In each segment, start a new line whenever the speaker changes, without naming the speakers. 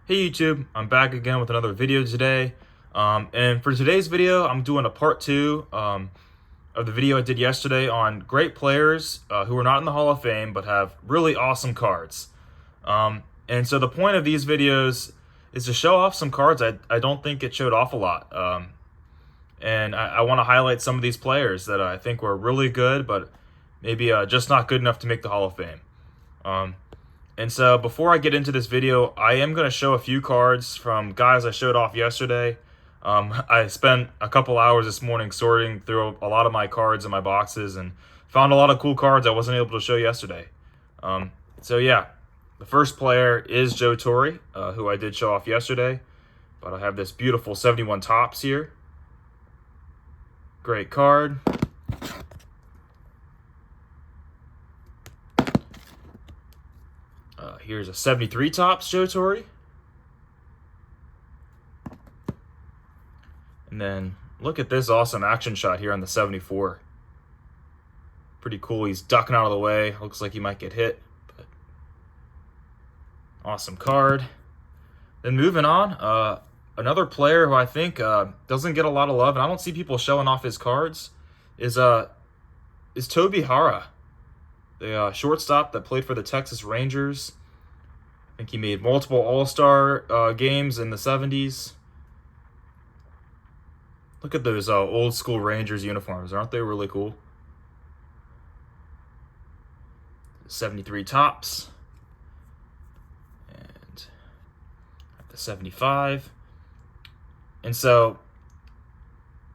Hey YouTube, I'm back again with another video today. And for today's video, I'm doing a part two of the video I did yesterday on great players who are not in the Hall of Fame but have really awesome cards. And so the point of these videos is to show off some cards I don't think get showed off a lot. And I want to highlight some of these players that I think were really good but maybe just not good enough to make the Hall of Fame. And so before I get into this video, I am going to show a few cards from guys I showed off yesterday. I spent a couple hours this morning sorting through a lot of my cards in my boxes and found a lot of cool cards I wasn't able to show yesterday. So yeah, the first player is Joe Torre, who I did show off yesterday. But I have this beautiful 71 Topps here. Great card. Here's a 73 Topps Joe Torre. And then look at this awesome action shot here on the 74. Pretty cool. He's ducking out of the way. Looks like he might get hit. But awesome card. Then moving on, another player who I think doesn't get a lot of love, and I don't see people showing off his cards, is Toby Harrah, the shortstop that played for the Texas Rangers. I think he made multiple All-Star games in the 70s. Look at those old school Rangers uniforms. Aren't they really cool? 73 Topps. And the 75. And so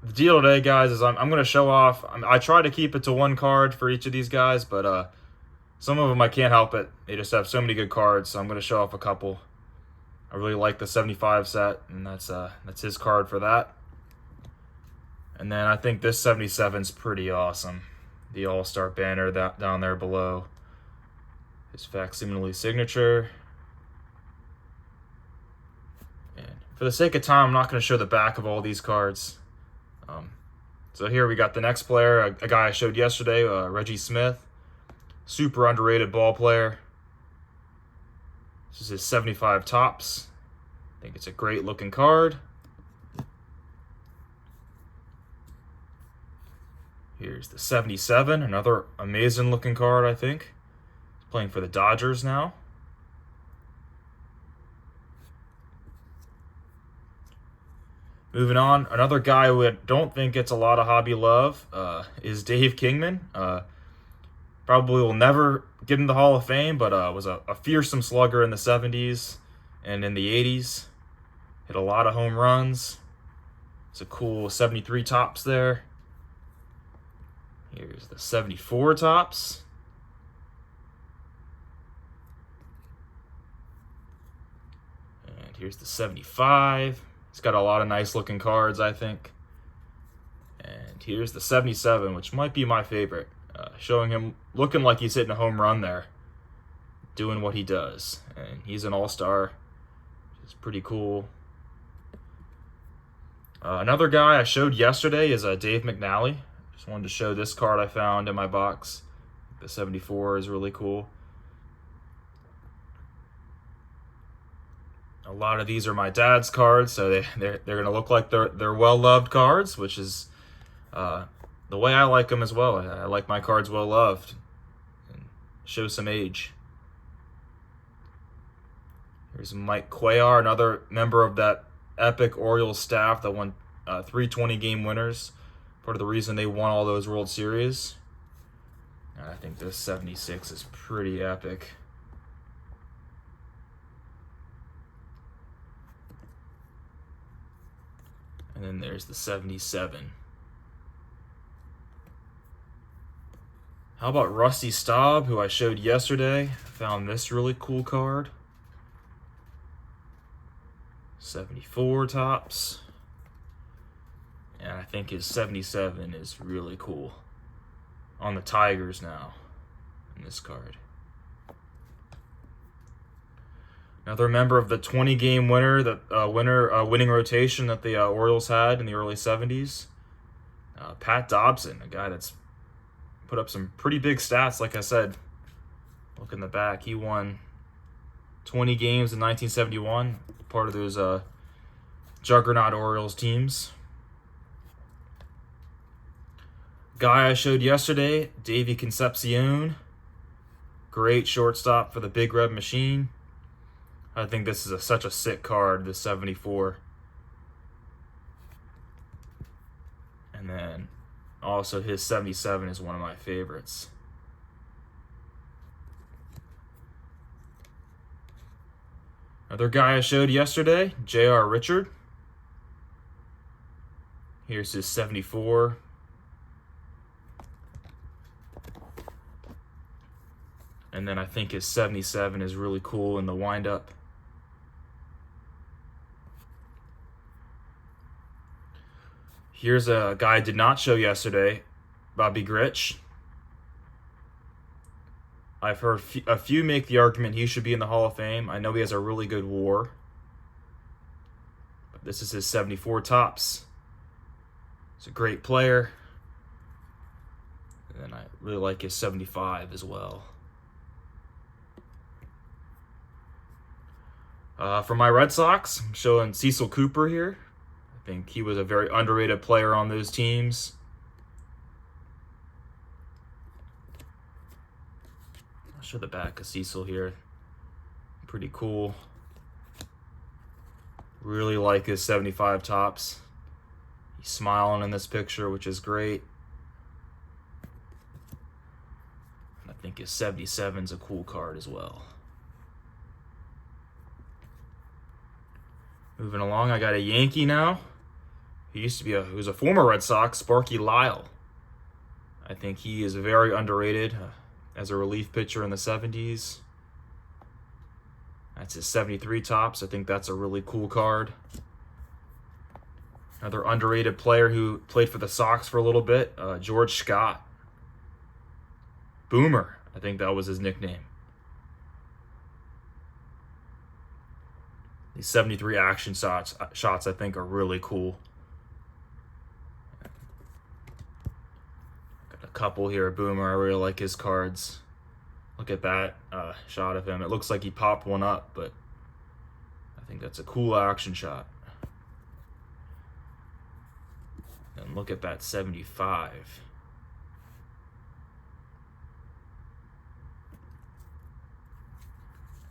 the deal today, guys, is I'm going to show off. I try to keep it to one card for each of these guys, but some of them I can't help it. They just have so many good cards, so I'm going to show off a couple. I really like the 75 set, and that's his card for that. And then I think this 77 is pretty awesome. The All-Star banner down there below. His facsimile signature. And for the sake of time, I'm not going to show the back of all these cards. So here we got the next player, a guy I showed yesterday, Reggie Smith. Super underrated ball player. This is his 75 Topps. I think it's a great looking card. Here's the 77, another amazing looking card, I think. He's playing for the Dodgers now. Moving on, another guy who I don't think gets a lot of hobby love is Dave Kingman. Probably will never get in the Hall of Fame, but was a fearsome slugger in the 70s and in the 80s. Hit a lot of home runs. It's a cool 73 Topps there. Here's the 74 Topps. And here's the 75. He's got a lot of nice looking cards, I think. And here's the 77, which might be my favorite. Showing him looking like he's hitting a home run there. Doing what he does. And he's an all-star. Which is pretty cool. Another guy I showed yesterday is Dave McNally. Just wanted to show this card I found in my box. The 74 is really cool. A lot of these are my dad's cards, so they're going to look like they're well-loved cards, which is the way I like them as well. I like my cards well-loved and show some age. Here's Mike Cuellar, another member of that epic Orioles staff that won 3 20-game winners. Part of the reason they won all those World Series. And I think this 76 is pretty epic. And then there's the 77. How about Rusty Staub, who I showed yesterday? Found this really cool card. 74 Topps. And I think his 77 is really cool. On the Tigers now, in this card. Another member of the 20-game winning rotation that the Orioles had in the early 70s. Pat Dobson, a guy that's put up some pretty big stats, like I said. Look in the back, he won 20 games in 1971. part of those juggernaut Orioles teams. Guy I showed yesterday, Davey Concepcion. Great shortstop for the Big Red Machine. I think this is such a sick card, the 74. And then also his 77 is one of my favorites. Another guy I showed yesterday, J.R. Richard. Here's his 74. And then I think his 77 is really cool in the windup. Here's a guy I did not show yesterday, Bobby Grich. I've heard a few make the argument he should be in the Hall of Fame. I know he has a really good WAR. But this is his 74 tops. He's a great player. And then I really like his 75 as well. For my Red Sox, I'm showing Cecil Cooper here. I think he was a very underrated player on those teams. I'll show the back of Cecil here. Pretty cool. Really like his 75 tops. He's smiling in this picture, which is great. And I think his 77 is a cool card as well. Moving along, I got a Yankee now. He was a former Red Sox, Sparky Lyle. I think he is very underrated as a relief pitcher in the 70s. That's his 73 tops. I think that's a really cool card. Another underrated player who played for the Sox for a little bit, George Scott. Boomer, I think that was his nickname. These 73 action shots I think are really cool. Got a couple here, Boomer. I really like his cards. Look at that shot of him. It looks like he popped one up, but I think that's a cool action shot. And look at that 75.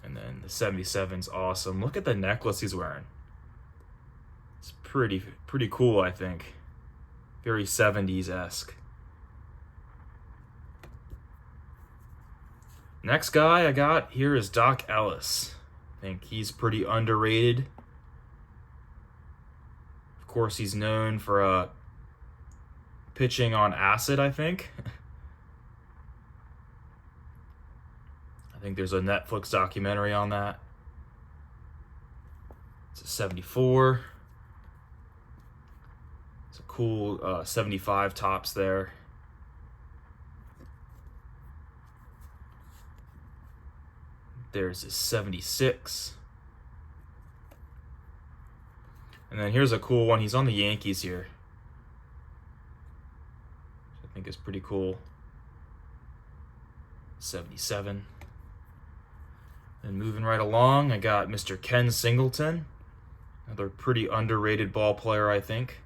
And then the 77's awesome. Look at the necklace he's wearing. It's pretty cool, I think. Very 70s-esque. Next guy I got here is Doc Ellis. I think he's pretty underrated. Of course, he's known for pitching on acid, I think. I think there's a Netflix documentary on that. It's a 74. It's a cool 75 tops there. There's his 76. And then here's a cool one. He's on the Yankees here. I think is pretty cool. 77. And moving right along, I got Mr. Ken Singleton. Another pretty underrated ball player, I think.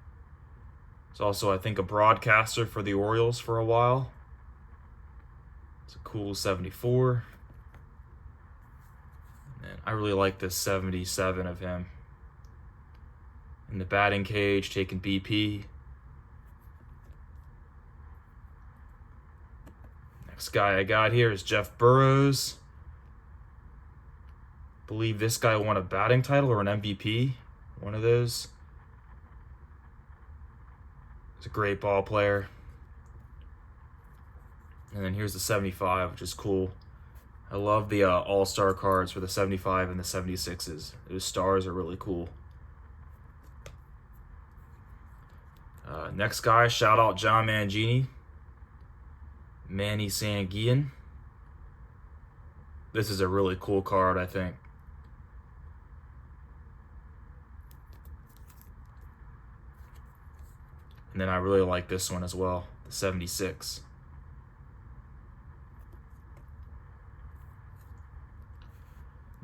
He's also, I think, a broadcaster for the Orioles for a while. It's a cool 74. And I really like this 77 of him. In the batting cage, taking BP. Next guy I got here is Jeff Burroughs. I believe this guy won a batting title or an MVP. One of those. He's a great ball player. And then here's the 75, which is cool. I love the all-star cards for the 75 and the 76s. Those stars are really cool. Next guy, shout out John Mangini. Manny Sanguillen. This is a really cool card, I think. And then I really like this one as well, the 76.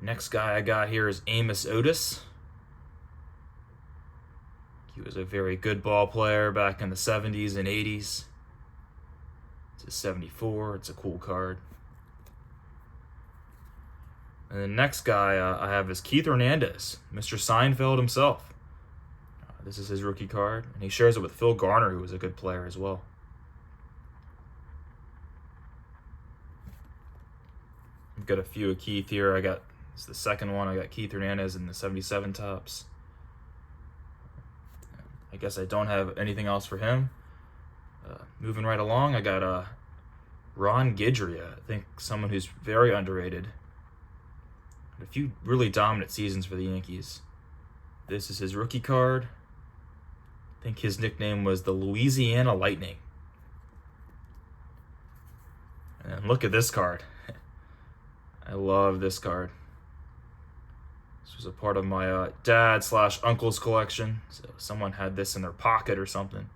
Next guy I got here is Amos Otis. He was a very good ball player back in the 70s and 80s. It's a 74. It's a cool card. And the next guy I have is Keith Hernandez, Mr. Seinfeld himself. This is his rookie card, and he shares it with Phil Garner, who was a good player as well. I've got a few of Keith here. It's the second one. I got Keith Hernandez in the 77 tops. I guess I don't have anything else for him. Moving right along, I got Ron Guidry. I think someone who's very underrated. A few really dominant seasons for the Yankees. This is his rookie card. I think his nickname was the Louisiana Lightning. And look at this card. I love this card. This was a part of my dad/uncle's collection. So someone had this in their pocket or something.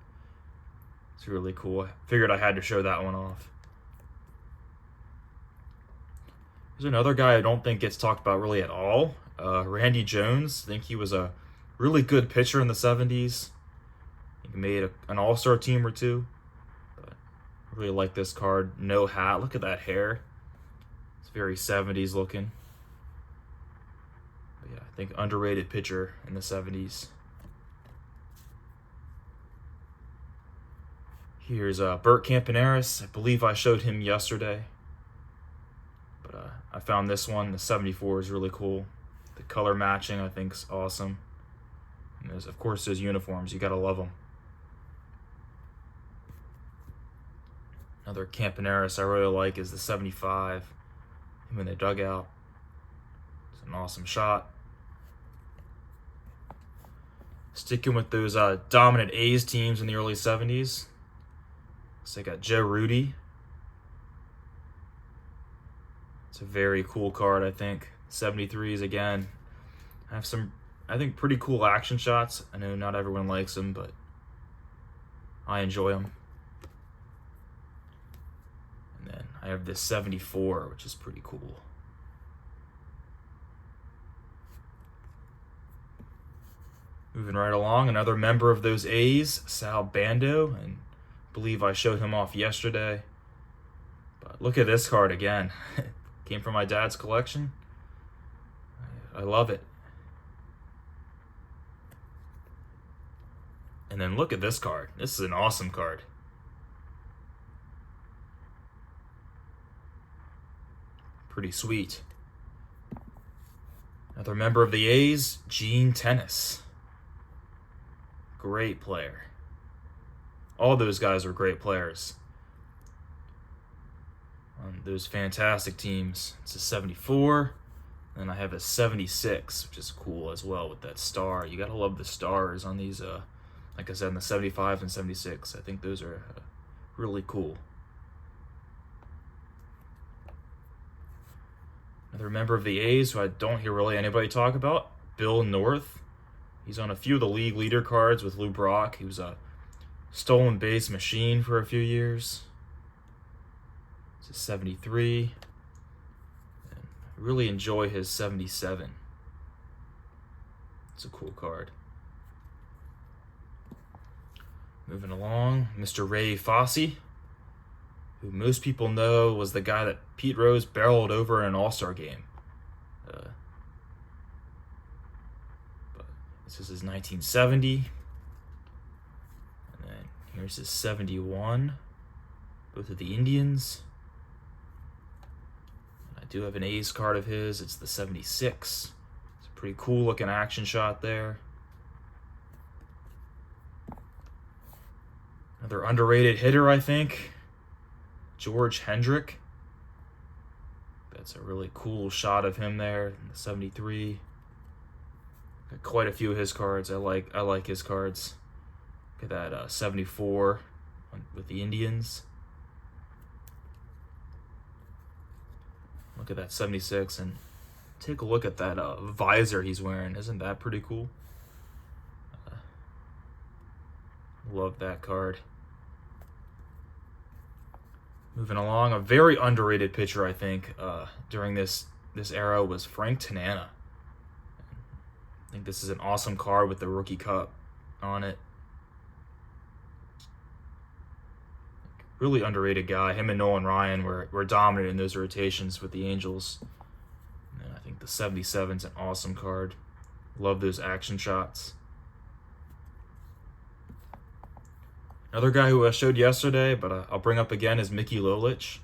It's really cool. I figured I had to show that one off. There's another guy I don't think gets talked about really at all. Randy Jones. I think he was a really good pitcher in the 70s. He made an all-star team or two. But I really like this card. No hat. Look at that hair. It's very 70s looking. But yeah, I think underrated pitcher in the 70s. Here's Bert Campaneris. I believe I showed him yesterday. But I found this one. The 74 is really cool. The color matching, I think, is awesome. And there's, of course, those uniforms. You gotta love them. Another Campaneris I really like is the 75. Him in the dugout. It's an awesome shot. Sticking with those dominant A's teams in the early 70s. So I got Joe Rudi. It's a very cool card, I think. 73s again. I have some, I think, pretty cool action shots. I know not everyone likes them, but I enjoy them. And then I have this 74, which is pretty cool. Moving right along, another member of those A's, Sal Bando, and I believe I showed him off yesterday. But look at this card again. Came from my dad's collection. I love it. And then look at this card. This is an awesome card. Pretty sweet. Another member of the A's, Gene Tennis. Great player. All those guys were great players on those fantastic teams. It's a 74. And I have a 76, which is cool as well with that star. You gotta love the stars on these, like I said, in the 75 and 76. I think those are really cool. Another member of the A's who I don't hear really anybody talk about, Bill North. He's on a few of the league leader cards with Lou Brock. He was a stolen base machine for a few years. It's a 73. And I really enjoy his 77. It's a cool card. Moving along, Mr. Ray Fosse, who most people know was the guy that Pete Rose barreled over in an All-Star game. But this is his 1970. And then here's his 71. Both of the Indians. And I do have an A's card of his. It's the 76. It's a pretty cool looking action shot there. Another underrated hitter, I think. George Hendrick. That's a really cool shot of him there in the 73. Got quite a few of his cards. I like his cards. Look at that 74 with the Indians. Look at that 76 and take a look at that visor he's wearing. Isn't that pretty cool? Love that card. Moving along, a very underrated pitcher, I think, during this era was Frank Tanana. I think this is an awesome card with the Rookie Cup on it. Really underrated guy. Him and Nolan Ryan were dominant in those rotations with the Angels. And I think the 77's an awesome card. Love those action shots. Another guy who I showed yesterday, but I'll bring up again, is Mickey Lolich.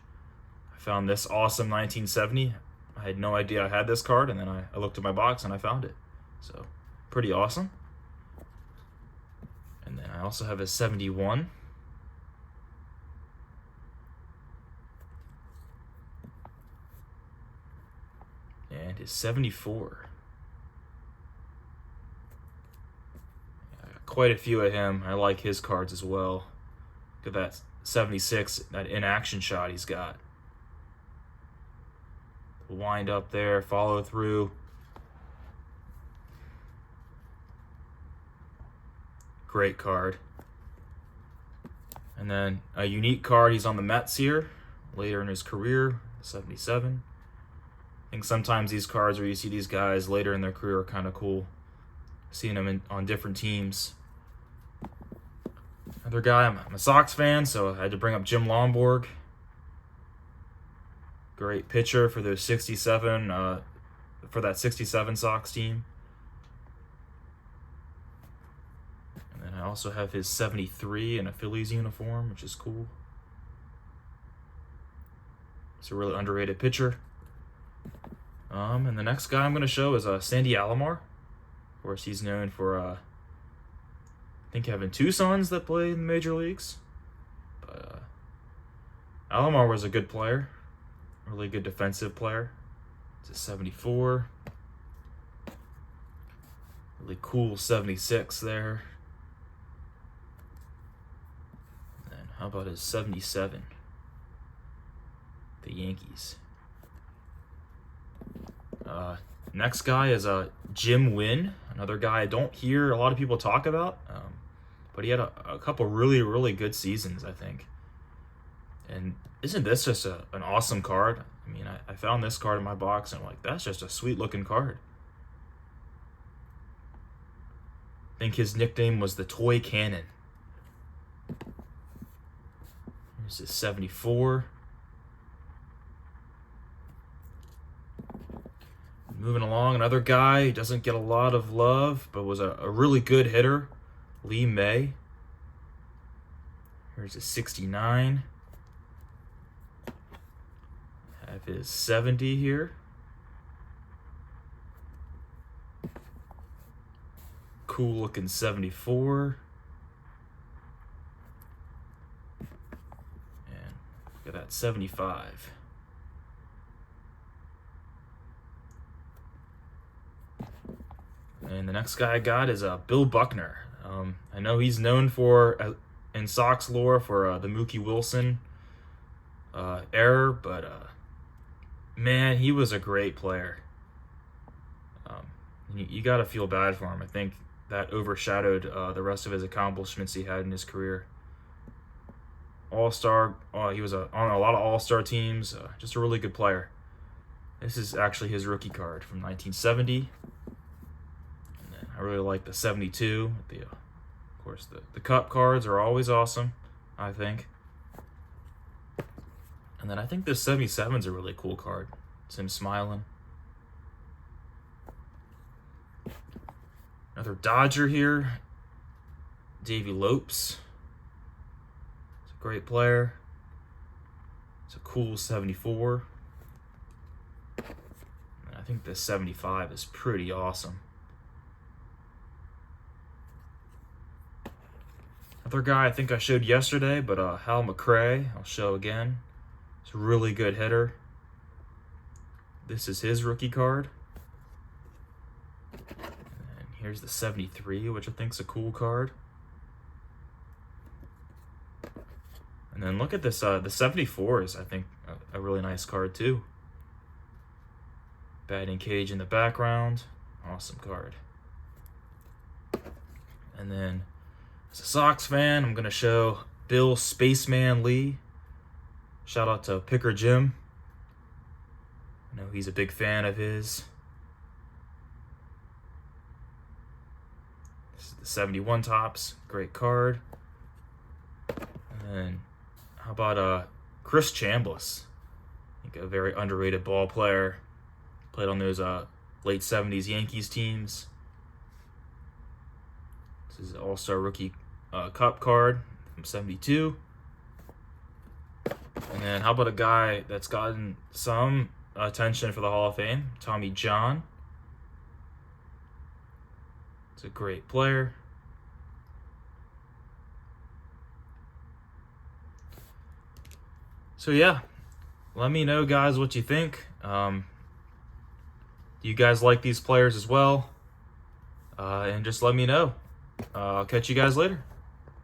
I found this awesome 1970. I had no idea I had this card, and then I looked at my box and I found it. So, pretty awesome. And then I also have his 71. And his 74. Quite a few of him. I like his cards as well. Look at that 76, that in-action shot he's got. Wind up there, follow through. Great card. And then a unique card, he's on the Mets here, later in his career, 77. I think sometimes these cards where you see these guys later in their career are kind of cool. Seeing them on different teams. Another guy, I'm a Sox fan, so I had to bring up Jim Lonborg. Great pitcher for those 67, for that 67 Sox team. And then I also have his 73 in a Phillies uniform, which is cool. It's a really underrated pitcher. And the next guy I'm going to show is Sandy Alomar. Of course, he's known for, I think, having two sons that play in the major leagues. But Alomar was a good player, really good defensive player. It's a 74. Really cool 76 there. And then how about his 77? The Yankees. Next guy is Jim Wynn, another guy I don't hear a lot of people talk about, but he had a couple really, really good seasons, I think. And isn't this just an awesome card? I mean, I found this card in my box, and I'm like, that's just a sweet-looking card. I think his nickname was the Toy Cannon. Here's his 74. Moving along, another guy who doesn't get a lot of love, but was a really good hitter, Lee May. Here's his 69. Have his 70 here. Cool looking 74. And look at that 75. And the next guy I got is Bill Buckner. I know he's known for, in Sox lore, for the Mookie Wilson era, but man, he was a great player. You got to feel bad for him. I think that overshadowed the rest of his accomplishments he had in his career. All-Star, he was on a lot of All-Star teams, just a really good player. This is actually his rookie card from 1970. I really like the 72. Of course, the Cup cards are always awesome, I think. And then I think this 77's a really cool card. It's him smiling. Another Dodger here. Davey Lopes. He's a great player. It's a cool 74. And I think this 75 is pretty awesome. Another guy I think I showed yesterday, but Hal McRae, I'll show again. He's a really good hitter. This is his rookie card. And here's the 73, which I think is a cool card. And then look at this, the 74 is, I think, a really nice card too. Batting cage in the background. Awesome card. And then, as a Sox fan, I'm going to show Bill Spaceman Lee. Shout out to Picker Jim. I know he's a big fan of his. This is the 71 Topps. Great card. And then how about Chris Chambliss? I think a very underrated ball player. Played on those late 70s Yankees teams. This is an All-Star Rookie Cup card from 72. And then how about a guy that's gotten some attention for the Hall of Fame, Tommy John. It's a great player. So yeah, let me know, guys, what you think. Do you guys like these players as well? And just let me know. I'll catch you guys later.